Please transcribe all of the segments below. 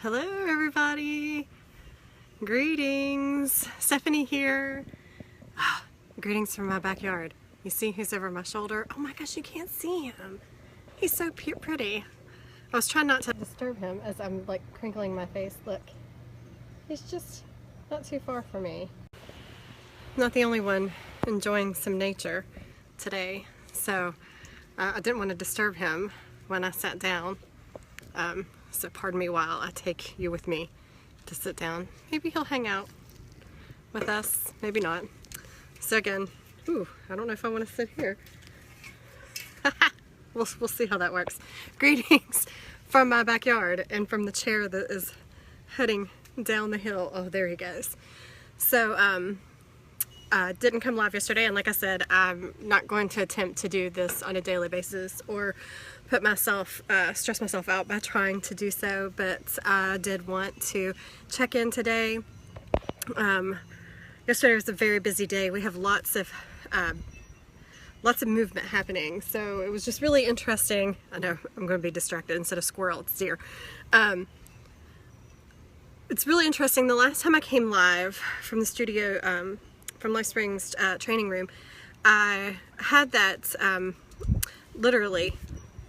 Hello everybody! Greetings! Stephanie here. Greetings from my backyard. You see who's over my shoulder? Oh my gosh, you can't see him. He's so pretty. I was trying not to disturb him as I'm like crinkling my face. Look, he's just not too far from me. I'm not the only one enjoying some nature today, so I didn't want to disturb him when I sat down. So pardon me while I take you with me to sit down. Maybe he'll hang out with us, maybe not. So again, I don't know if I want to sit here. We'll see how that works. Greetings from my backyard and from the chair that is heading down the hill. Oh, there he goes. So, didn't come live yesterday, and like I said, I'm not going to attempt to do this on a daily basis or put myself, stress myself out by trying to do so, but I did want to check in today. Yesterday was a very busy day. We have lots of movement happening, so it was just really interesting. I know I'm going to be distracted. Instead of squirrel, it's deer. It's really interesting. The last time I came live from the studio, from Life Springs training room, I had that literally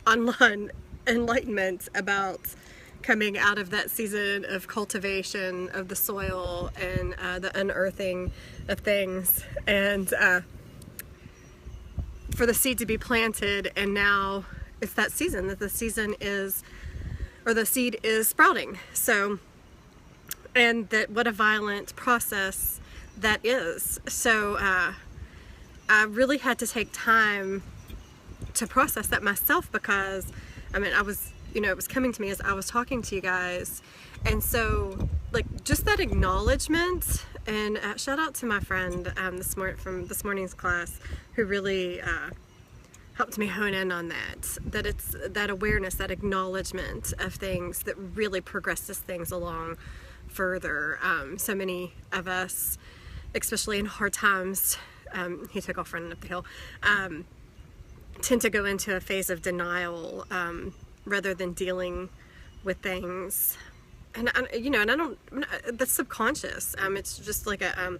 online enlightenment about coming out of that season of cultivation of the soil and the unearthing of things, and for the seed to be planted, and now it's that season that the seed is sprouting. So, and that what a violent process that is. So I really had to take time to process that myself, because I mean, I was, it was coming to me as I was talking to you guys. And so like just that acknowledgement, and shout out to my friend from this morning's class, who really helped me hone in on that it's that awareness, that acknowledgement of things that really progresses things along further. So many of us, especially in hard times, he took off running up the hill, tend to go into a phase of denial rather than dealing with things. And and I don't, that's subconscious. It's just like a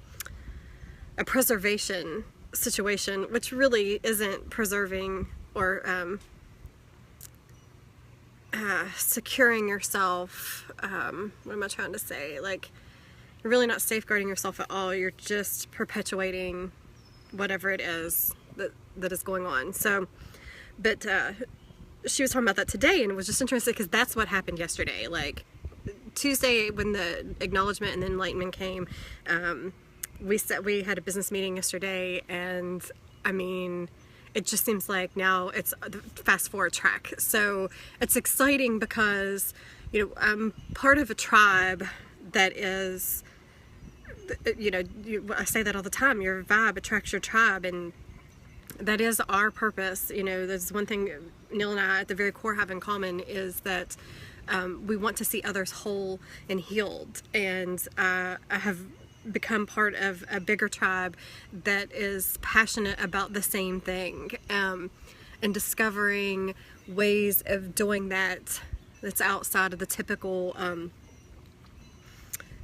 preservation situation, which really isn't preserving or securing yourself. What am I trying to say? Like, you're really not safeguarding yourself at all. You're just perpetuating whatever it is that is going on. So, but she was talking about that today, and it was just interesting because that's what happened yesterday. Like Tuesday, when the acknowledgement and the enlightenment came, we had a business meeting yesterday, and I mean, it just seems like now it's the fast forward track. So it's exciting because, I'm part of a tribe that is, I say that all the time, your vibe attracts your tribe, and that is our purpose. There's one thing Neil and I at the very core have in common, is that we want to see others whole and healed. And I have become part of a bigger tribe that is passionate about the same thing, and discovering ways of doing that's outside of the typical,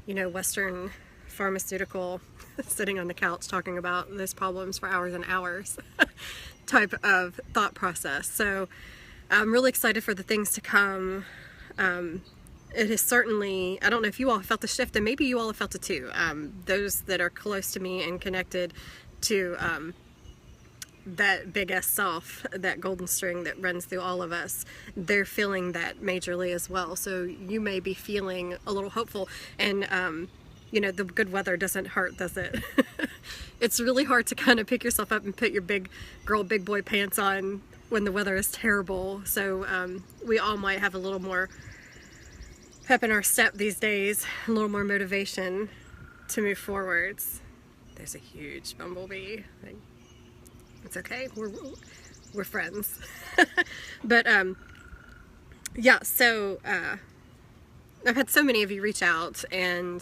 Western pharmaceutical sitting on the couch talking about those problems for hours and hours type of thought process. So I'm really excited for the things to come. It is certainly, I don't know if you all felt the shift, and maybe you all have felt it too. Those that are close to me and connected to that big S self, that golden string that runs through all of us, they're feeling that majorly as well. So you may be feeling a little hopeful, and the good weather doesn't hurt, does it? It's really hard to kind of pick yourself up and put your big girl, big boy pants on when the weather is terrible. So we all might have a little more pep in our step these days, a little more motivation to move forwards. There's a huge bumblebee. It's okay, we're friends. But yeah, so I've had so many of you reach out, and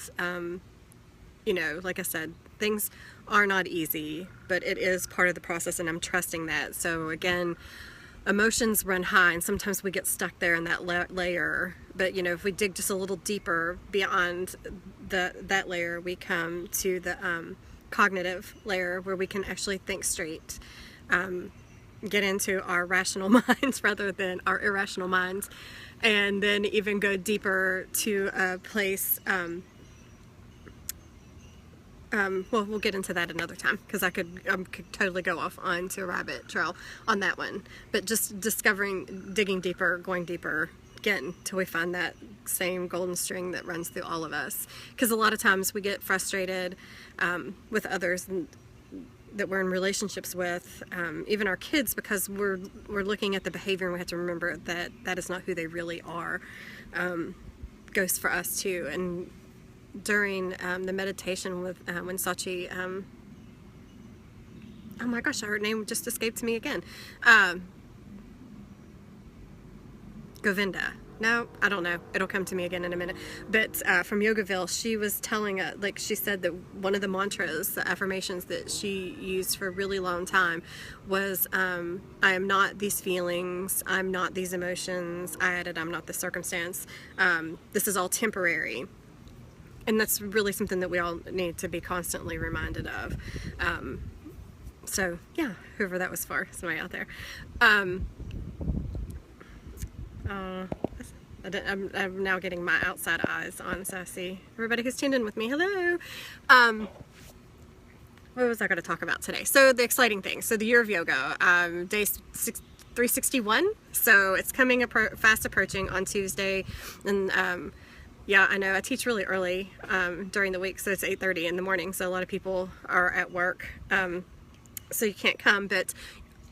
like I said, things are not easy, but it is part of the process, and I'm trusting that. So again, emotions run high, and sometimes we get stuck there in that layer But if we dig just a little deeper beyond that layer, we come to the cognitive layer, where we can actually think straight, get into our rational minds rather than our irrational minds, and then even go deeper to a place. Well, we'll get into that another time, because I could totally go off onto a rabbit trail on that one. But just digging deeper, going deeper again, till we find that same golden string that runs through all of us. Because a lot of times we get frustrated with others that we're in relationships with, even our kids, because we're looking at the behavior, and we have to remember that that is not who they really are. Goes for us too. And during the meditation with when Sachi, oh my gosh, her name just escaped me again. Govinda. No, I don't know. It'll come to me again in a minute. But from Yogaville, she was telling, she said that one of the mantras, the affirmations that she used for a really long time was, I am not these feelings, I'm not these emotions, I added, I'm not the circumstance, this is all temporary. And that's really something that we all need to be constantly reminded of. So yeah, whoever that was for, somebody out there. I'm now getting my outside eyes on, so I see everybody who's tuned in with me. Hello. What was I going to talk about today? So the exciting thing. So the year of yoga, day 361. So it's coming fast approaching on Tuesday, and yeah, I know I teach really early during the week, so it's 8:30 in the morning. So a lot of people are at work, so you can't come, but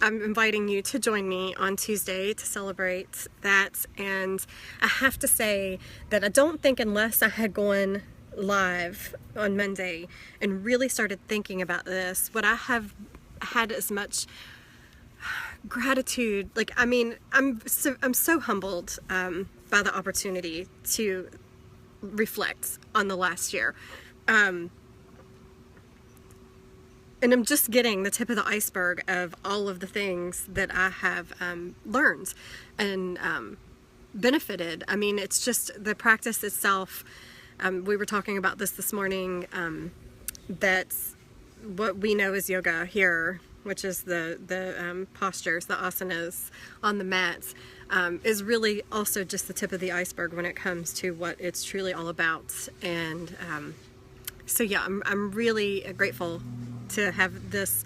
I'm inviting you to join me on Tuesday to celebrate that. And I have to say that I don't think, unless I had gone live on Monday and really started thinking about this, would I have had as much gratitude. Like, I mean, I'm so humbled by the opportunity to reflect on the last year. And I'm just getting the tip of the iceberg of all of the things that I have learned and benefited. I mean, it's just the practice itself. We were talking about this morning, that's what we know as yoga here, which is the postures, the asanas on the mats, is really also just the tip of the iceberg when it comes to what it's truly all about. And so yeah, I'm really grateful to have this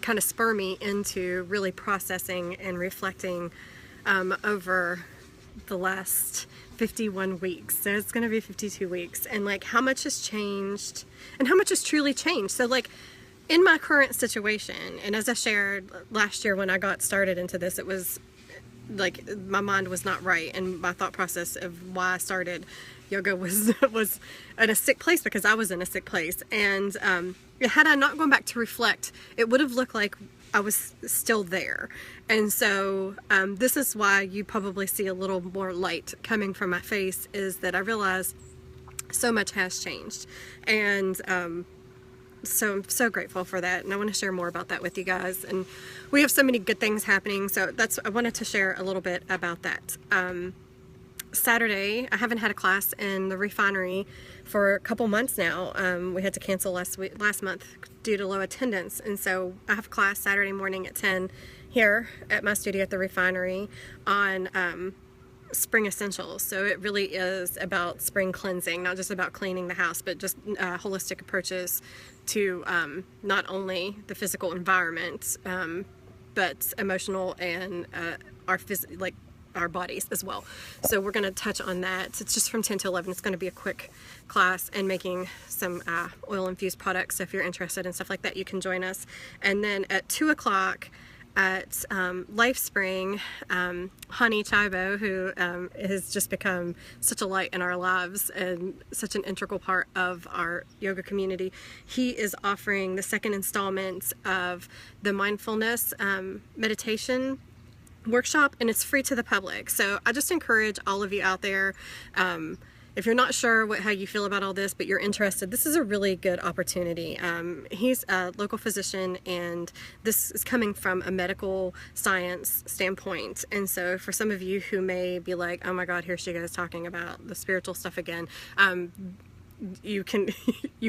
kind of spur me into really processing and reflecting over the last 51 weeks. So it's going to be 52 weeks, and like how much has changed and how much has truly changed. So like in my current situation, and as I shared last year when I got started into this, it was like my mind was not right, and my thought process of why I started yoga was in a sick place, because I was in a sick place. And had I not gone back to reflect, it would have looked like I was still there. And so this is why you probably see a little more light coming from my face, is that I realize so much has changed. And so I'm so grateful for that, and I want to share more about that with you guys. And we have so many good things happening, so I wanted to share a little bit about that. Saturday, I haven't had a class in the refinery for a couple months now. We had to cancel last month due to low attendance, and so I have a class Saturday morning at 10 here at my studio at the refinery on spring essentials. So it really is about spring cleansing, not just about cleaning the house, but just holistic approaches to not only the physical environment, but emotional and our bodies as well. So we're going to touch on that. It's just from 10 to 11. It's going to be a quick class, and making some oil infused products. So if you're interested in stuff like that, you can join us. And then at 2 o'clock at LifeSpring, Hani Chaibo, who has just become such a light in our lives and such an integral part of our yoga community, he is offering the second installment of the mindfulness meditation workshop, and it's free to the public. So I just encourage all of you out there, if you're not sure how you feel about all this, but you're interested, this is a really good opportunity. He's a local physician, and this is coming from a medical science standpoint. And so for some of you who may be like, oh my God, here she goes talking about the spiritual stuff again, you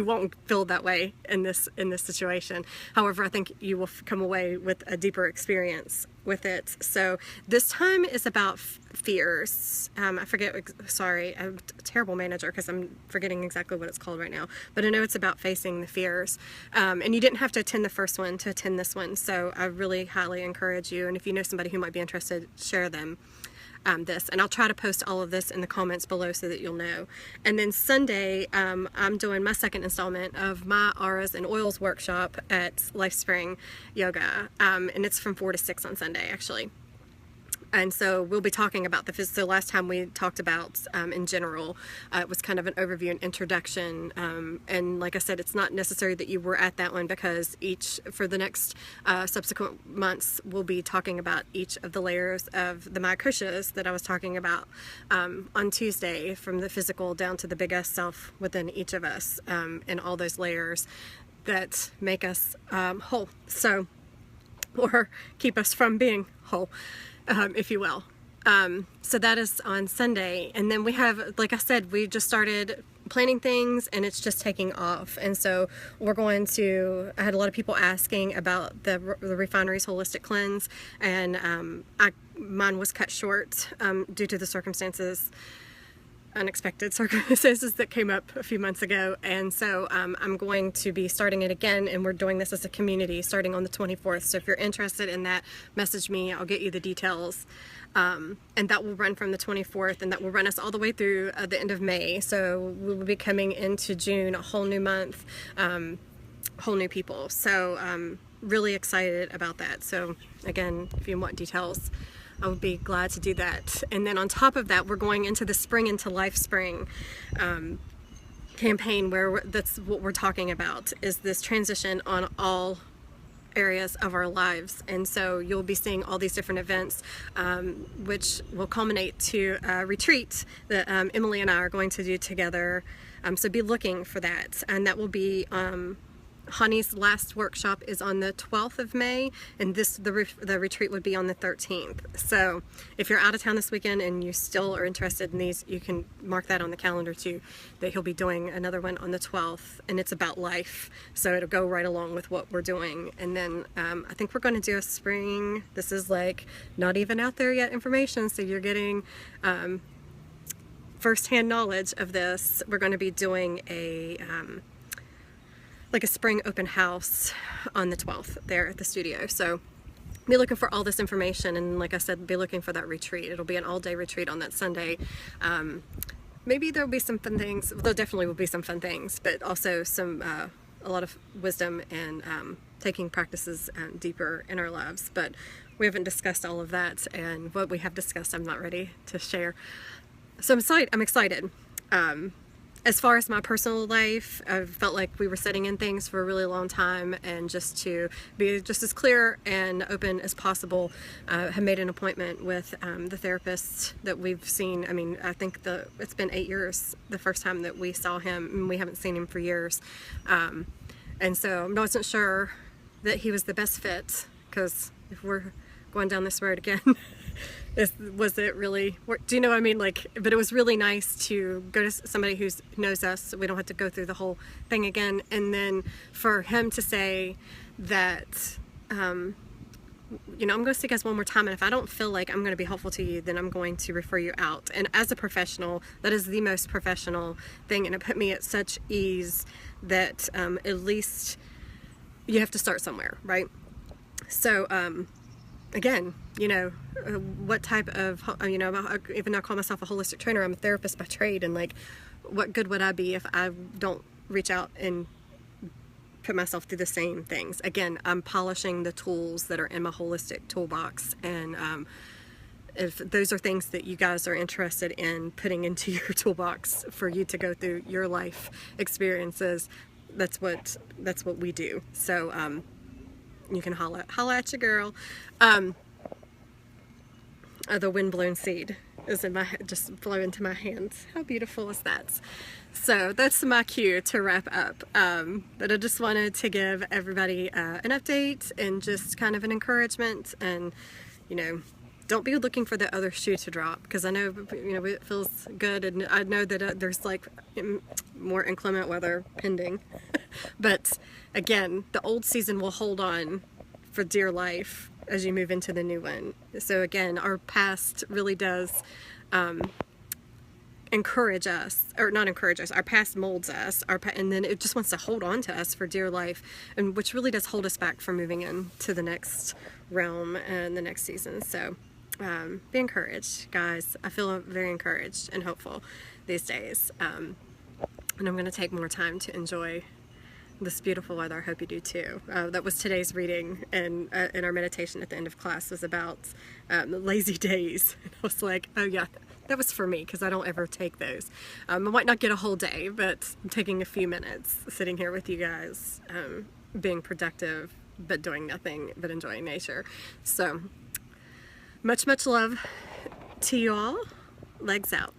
won't feel that way in this situation. However, I think you will come away with a deeper experience with it. So this time is about fears. I forget, sorry, I'm a terrible manager because I'm forgetting exactly what it's called right now, but I know it's about facing the fears. And you didn't have to attend the first one to attend this one, so I really highly encourage you, and if you know somebody who might be interested, share them. This, and I'll try to post all of this in the comments below so that you'll know. And then Sunday, I'm doing my second installment of my auras and oils workshop at LifeSpring Yoga, and it's from 4 to 6 on Sunday, actually. And so we'll be talking about so last time we talked about in general, it was kind of an overview and introduction, and like I said, it's not necessary that you were at that one, because for the next subsequent months we'll be talking about each of the layers of the Maya koshas that I was talking about on Tuesday, from the physical down to the big S self within each of us, and all those layers that make us whole, so, or keep us from being whole, if you will. So that is on Sunday. And then we have, like I said, we just started planning things, and it's just taking off. And so we're going to, I had a lot of people asking about the Refinery's Holistic Cleanse, and mine was cut short due to the unexpected circumstances that came up a few months ago. And so I'm going to be starting it again, and we're doing this as a community starting on the 24th. So if you're interested in that, message me, I'll get you the details. And that will run from the 24th, and that will run us all the way through the end of May. So we will be coming into June, a whole new month, whole new people. So really excited about that. So again, if you want details, I would be glad to do that. And then on top of that, we're going into the Spring into Life Spring campaign, where that's what we're talking about, is this transition on all areas of our lives. And so you'll be seeing all these different events, which will culminate to a retreat that Emily and I are going to do together. So be looking for that. And that will be Honey's last workshop is on the 12th of May, and the retreat would be on the 13th. So if you're out of town this weekend and you still are interested in these, you can mark that on the calendar too, that he'll be doing another one on the 12th, and it's about life. So it'll go right along with what we're doing. And then I think we're going to do a spring, this is like not even out there yet information, so you're getting first-hand knowledge of this. We're going to be doing like a spring open house on the 12th there at the studio. So be looking for all this information, and like I said, be looking for that retreat. It'll be an all-day retreat on that Sunday. Maybe there'll be some fun things. There definitely will be some fun things, but also some a lot of wisdom and taking practices deeper in our lives. But we haven't discussed all of that, and what we have discussed I'm not ready to share. So I'm excited. As far as my personal life, I've felt like we were sitting in things for a really long time, and just to be just as clear and open as possible, have made an appointment with the therapist that we've seen. I mean, I think it's been 8 years the first time that we saw him, and we haven't seen him for years. And so I wasn't sure that he was the best fit, because if we're going down this road again, was it really, do you know what I mean? Like, but it was really nice to go to somebody who knows us, so we don't have to go through the whole thing again. And then for him to say that, I'm going to see you guys one more time, and if I don't feel like I'm going to be helpful to you, then I'm going to refer you out. And as a professional, that is the most professional thing, and it put me at such ease that at least you have to start somewhere, right? So, again, what type of, even though I call myself a holistic trainer, I'm a therapist by trade, and like, what good would I be if I don't reach out and put myself through the same things? Again, I'm polishing the tools that are in my holistic toolbox, and if those are things that you guys are interested in putting into your toolbox for you to go through your life experiences, that's what we do. So you can holla at your girl. The windblown seed. is in my just blow into my hands. How beautiful is that? So that's my cue to wrap up. But I just wanted to give everybody an update and just kind of an encouragement, and don't be looking for the other shoe to drop, because I know it feels good, and I know that there's like more inclement weather pending. But again, the old season will hold on for dear life as you move into the new one. So again, our past really does encourage us, or not encourage us, our past molds us, and then it just wants to hold on to us for dear life, and which really does hold us back from moving into the next realm and the next season. So be encouraged, guys. I feel very encouraged and hopeful these days, and I'm going to take more time to enjoy this beautiful weather. I hope you do too. That was today's reading, and in our meditation at the end of class was about lazy days. And I was like, oh yeah, that was for me, because I don't ever take those. I might not get a whole day, but I'm taking a few minutes sitting here with you guys, being productive, but doing nothing but enjoying nature. So much love to you all. Legs out.